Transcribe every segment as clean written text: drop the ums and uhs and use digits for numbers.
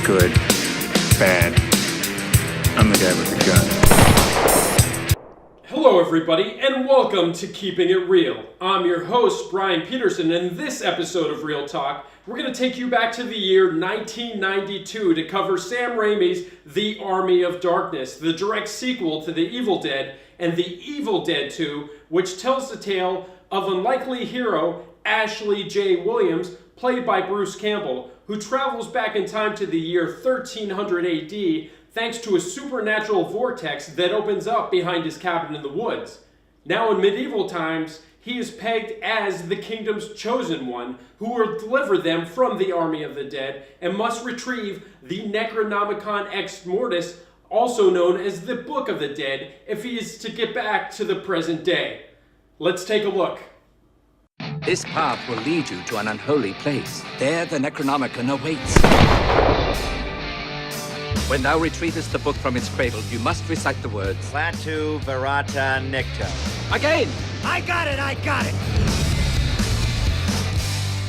Good. Bad. I'm the guy with the gun. Hello everybody, and welcome to Keeping It Real. I'm your host, Brian Peterson, and in this episode of Real Talk, we're going to take you back to the year 1992 to cover Sam Raimi's The Army of Darkness, the direct sequel to The Evil Dead, and The Evil Dead 2, which tells the tale of unlikely hero Ashley J. Williams, played by Bruce Campbell, who travels back in time to the year 1300 AD thanks to a supernatural vortex that opens up behind his cabin in the woods. Now in medieval times, he is pegged as the kingdom's chosen one, who will deliver them from the army of the dead and must retrieve the Necronomicon Ex Mortis, also known as the Book of the Dead, if he is to get back to the present day. Let's take a look. This path will lead you to an unholy place. There the Necronomicon awaits. When thou retrievest the book from its cradle, you must recite the words Klaatu Barada Nikto. again. I got it!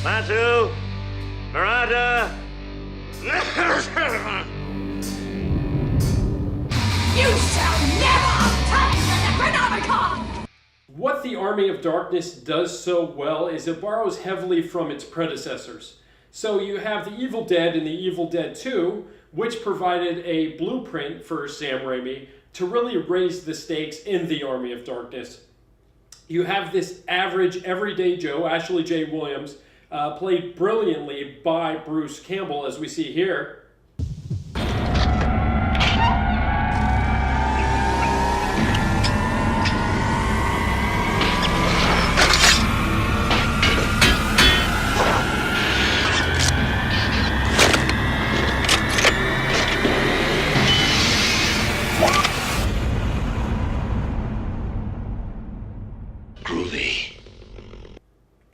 Klaatu Barada You shall never obtain the Necronomicon! What The Army of Darkness does so well is it borrows heavily from its predecessors. So you have The Evil Dead and The Evil Dead 2, which provided a blueprint for Sam Raimi to really raise the stakes in The Army of Darkness. You have this average, everyday Joe, Ashley J. Williams, played brilliantly by Bruce Campbell, as we see here.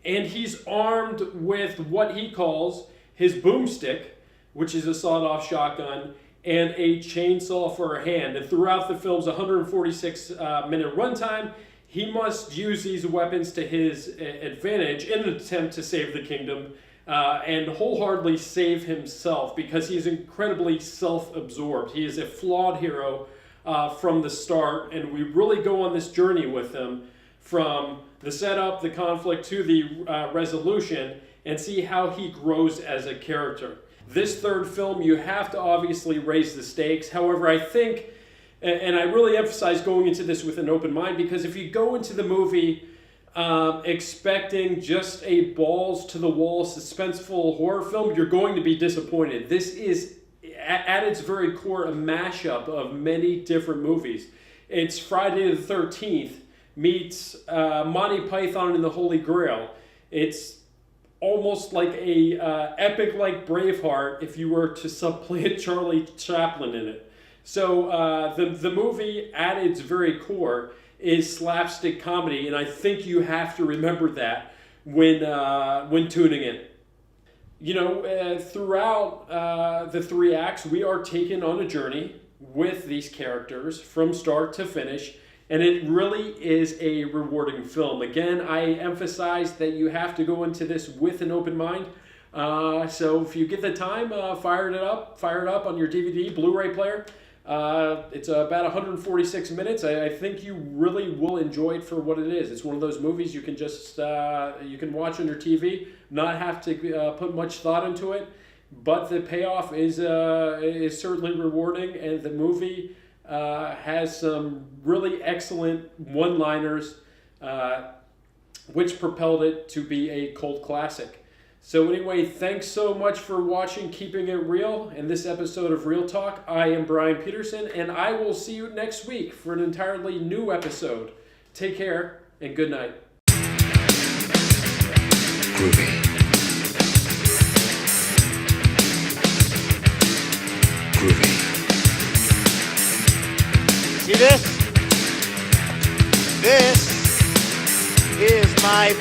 And he's armed with what he calls his boomstick, which is a sawed-off shotgun, and a chainsaw for a hand. And throughout the film's 146-minute runtime, he must use these weapons to his advantage in an attempt to save the kingdom and wholeheartedly save himself, because he's incredibly self-absorbed. He is a flawed hero from the start, and we really go on this journey with him from the setup, the conflict, to the resolution, and see how he grows as a character. This third film, you have to obviously raise the stakes. However, I think, and I really emphasize going into this with an open mind, because if you go into the movie expecting just a balls-to-the-wall, suspenseful horror film, you're going to be disappointed. This is, at its very core, a mashup of many different movies. It's Friday the 13th, meets Monty Python and the Holy Grail. It's almost like a epic like Braveheart if you were to supplant Charlie Chaplin in it. So the movie at its very core is slapstick comedy, and I think you have to remember that when tuning in. You know, throughout the three acts, we are taken on a journey with these characters from start to finish. And it really is a rewarding film. Again, I emphasize that you have to go into this with an open mind. So if you get the time, fire it up on your DVD, Blu-ray player. It's about 146 minutes. I think you really will enjoy it for what it is. It's one of those movies you can just you can watch on your TV, not have to put much thought into it. But the payoff is certainly rewarding, and the movie has some really excellent one-liners, which propelled it to be a cult classic. So anyway, thanks so much for watching Keeping It Real in this episode of Real Talk. I am Brian Peterson, and I will see you next week for an entirely new episode. Take care, and good night. Groovy. Groovy. See this? This is my